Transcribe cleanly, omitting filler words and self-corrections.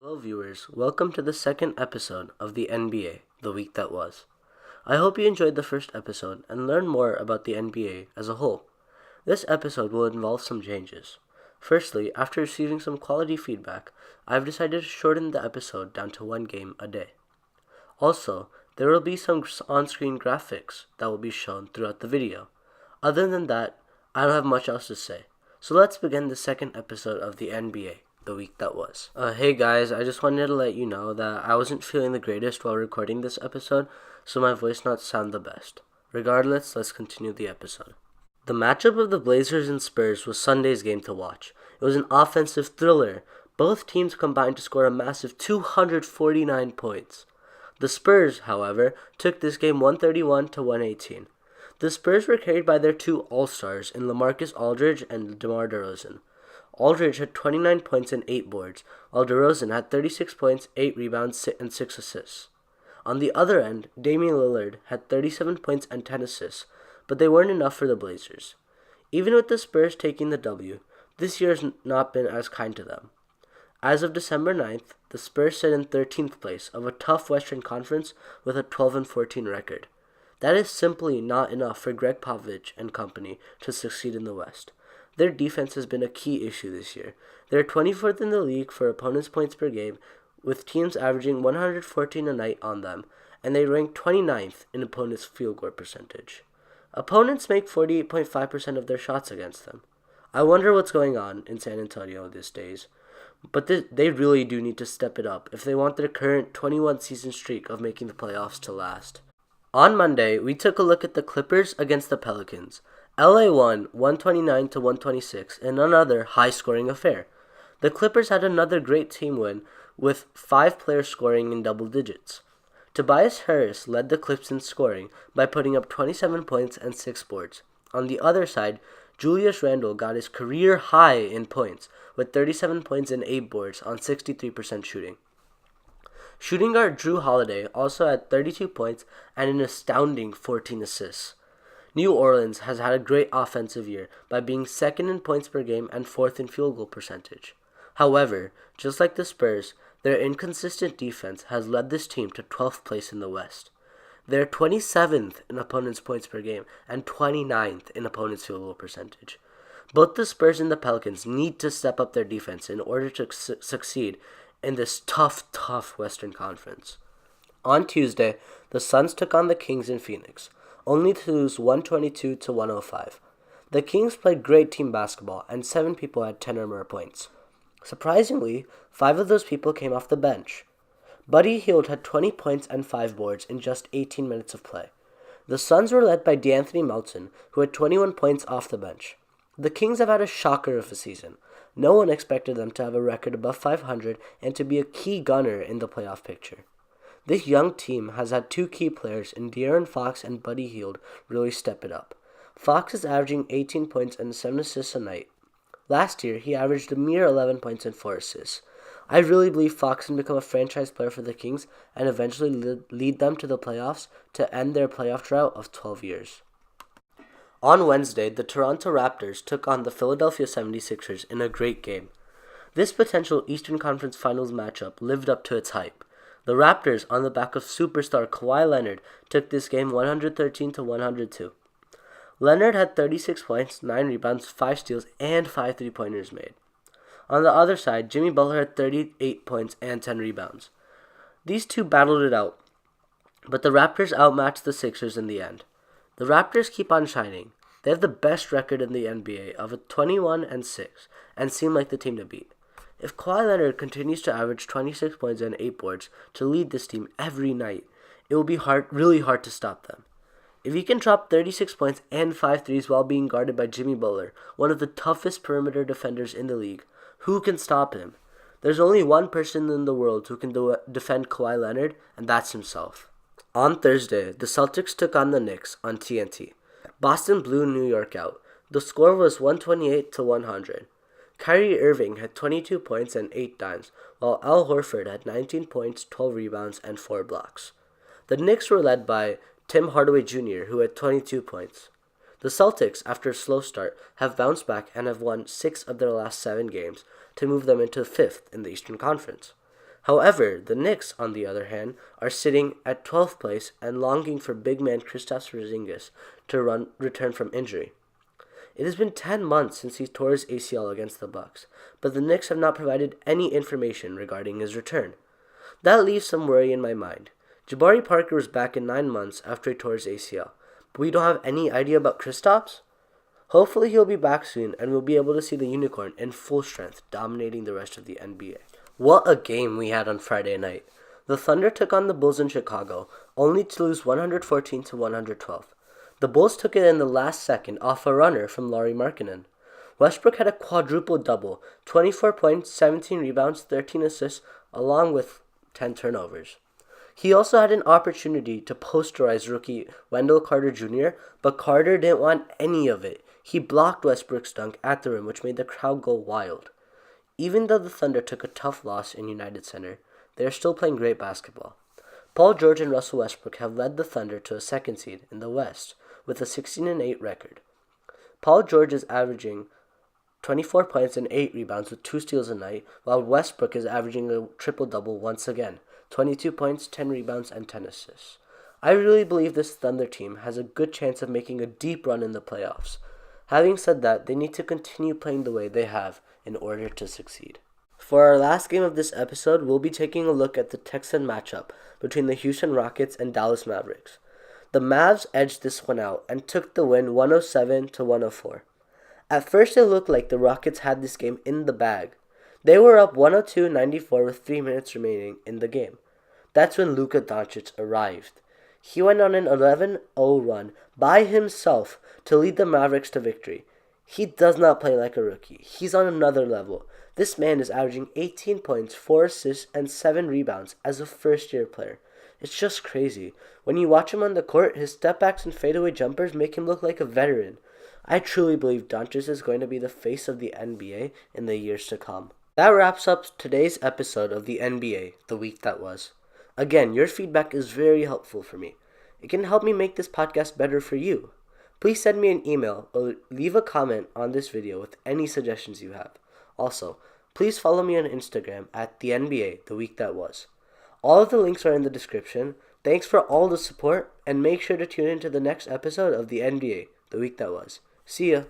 Hello, viewers. Welcome to the second episode of the NBA, The Week That Was. I hope you enjoyed the first episode and learned more about the NBA as a whole. This episode will involve some changes. Firstly, after receiving some quality feedback, I've decided to shorten the episode down to one game a day. Also, there will be some on-screen graphics that will be shown throughout the video. Other than that, I don't have much else to say. So let's begin the second episode of the NBA. The week that was. Hey guys, I just wanted to let you know that I wasn't feeling the greatest while recording this episode, so my voice not sound the best. Regardless, let's continue the episode. The matchup of the Blazers and Spurs was Sunday's game to watch. It was an offensive thriller. Both teams combined to score a massive 249 points. The Spurs, however, took this game 131 to 118. The Spurs were carried by their two All-Stars in LaMarcus Aldridge and DeMar DeRozan. Aldridge had 29 points and 8 boards, while DeRozan had 36 points, 8 rebounds, and 6 assists. On the other end, Damian Lillard had 37 points and 10 assists, but they weren't enough for the Blazers. Even with the Spurs taking the W, this year has not been as kind to them. As of December 9th, the Spurs sit in 13th place of a tough Western Conference with a 12-14 record. That is simply not enough for Greg Popovich and company to succeed in the West. Their defense has been a key issue this year. They're 24th in the league for opponents' points per game, with teams averaging 114 a night on them, and they rank 29th in opponents' field goal percentage. Opponents make 48.5% of their shots against them. I wonder what's going on in San Antonio these days, but they really do need to step it up if they want their current 21-season streak of making the playoffs to last. On Monday, we took a look at the Clippers against the Pelicans. LA won 129 to 126 in another high-scoring affair. The Clippers had another great team win with 5 players scoring in double digits. Tobias Harris led the Clips in scoring by putting up 27 points and 6 boards. On the other side, Julius Randle got his career high in points with 37 points and 8 boards on 63% shooting. Shooting guard Drew Holiday also had 32 points and an astounding 14 assists. New Orleans has had a great offensive year by being second in points per game and fourth in field goal percentage. However, just like the Spurs, their inconsistent defense has led this team to 12th place in the West. They're 27th in opponents' points per game and 29th in opponents' field goal percentage. Both the Spurs and the Pelicans need to step up their defense in order to succeed in this tough Western Conference. On Tuesday, the Suns took on the Kings in Phoenix, only to lose 122 to 105. The Kings played great team basketball, and 7 people had 10 or more points. Surprisingly, 5 of those people came off the bench. Buddy Hield had 20 points and 5 boards in just 18 minutes of play. The Suns were led by D'Anthony Melton, who had 21 points off the bench. The Kings have had a shocker of a season. No one expected them to have a record above 500 and to be a key gunner in the playoff picture. This young team has had 2 key players in De'Aaron Fox and Buddy Hield really step it up. Fox is averaging 18 points and 7 assists a night. Last year, he averaged a mere 11 points and 4 assists. I really believe Fox can become a franchise player for the Kings and eventually lead them to the playoffs to end their playoff drought of 12 years. On Wednesday, the Toronto Raptors took on the Philadelphia 76ers in a great game. This potential Eastern Conference Finals matchup lived up to its hype. The Raptors, on the back of superstar Kawhi Leonard, took this game 113 to 102. Leonard had 36 points, 9 rebounds, 5 steals, and 5 3-pointers made. On the other side, Jimmy Butler had 38 points and 10 rebounds. These two battled it out, but the Raptors outmatched the Sixers in the end. The Raptors keep on shining. They have the best record in the NBA of a 21-6 and seem like the team to beat. If Kawhi Leonard continues to average 26 points and 8 boards to lead this team every night, it will be really hard to stop them. If he can drop 36 points and 5 threes while being guarded by Jimmy Butler, one of the toughest perimeter defenders in the league, who can stop him? There's only one person in the world who can defend Kawhi Leonard, and that's himself. On Thursday, the Celtics took on the Knicks on TNT. Boston blew New York out. The score was 128 to 100. Kyrie Irving had 22 points and 8 dimes, while Al Horford had 19 points, 12 rebounds, and 4 blocks. The Knicks were led by Tim Hardaway Jr., who had 22 points. The Celtics, after a slow start, have bounced back and have won 6 of their last 7 games to move them into 5th in the Eastern Conference. However, the Knicks, on the other hand, are sitting at 12th place and longing for big man Kristaps Porzingis to return from injury. It has been 10 months since he tore his ACL against the Bucks, but the Knicks have not provided any information regarding his return. That leaves some worry in my mind. Jabari Parker was back in 9 months after he tore his ACL, but we don't have any idea about Kristaps? Hopefully he'll be back soon and we'll be able to see the Unicorn in full strength dominating the rest of the NBA. What a game we had on Friday night. The Thunder took on the Bulls in Chicago, only to lose 114 to 112. The Bulls took it in the last second off a runner from Lauri Markkanen. Westbrook had a quadruple-double, 24 points, 17 rebounds, 13 assists, along with 10 turnovers. He also had an opportunity to posterize rookie Wendell Carter Jr., but Carter didn't want any of it. He blocked Westbrook's dunk at the rim, which made the crowd go wild. Even though the Thunder took a tough loss in United Center, they are still playing great basketball. Paul George and Russell Westbrook have led the Thunder to a second seed in the West with a 16-8 record. Paul George is averaging 24 points and 8 rebounds with 2 steals a night, while Westbrook is averaging a triple-double once again, 22 points, 10 rebounds, and 10 assists. I really believe this Thunder team has a good chance of making a deep run in the playoffs. Having said that, they need to continue playing the way they have in order to succeed. For our last game of this episode, we'll be taking a look at the Texan matchup between the Houston Rockets and Dallas Mavericks. The Mavs edged this one out and took the win 107 to 104. At first it looked like the Rockets had this game in the bag. They were up 102-94 with 3 minutes remaining in the game. That's when Luka Doncic arrived. He went on an 11-0 run by himself to lead the Mavericks to victory. He does not play like a rookie. He's on another level. This man is averaging 18 points, 4 assists, and 7 rebounds as a first-year player. It's just crazy. When you watch him on the court, his step-backs and fadeaway jumpers make him look like a veteran. I truly believe Doncic is going to be the face of the NBA in the years to come. That wraps up today's episode of the NBA, the week that was. Again, your feedback is very helpful for me. It can help me make this podcast better for you. Please send me an email or leave a comment on this video with any suggestions you have. Also, please follow me on Instagram at the NBA, the week that was. All of the links are in the description. Thanks for all the support, and make sure to tune in to the next episode of the NBA, the week that was. See ya!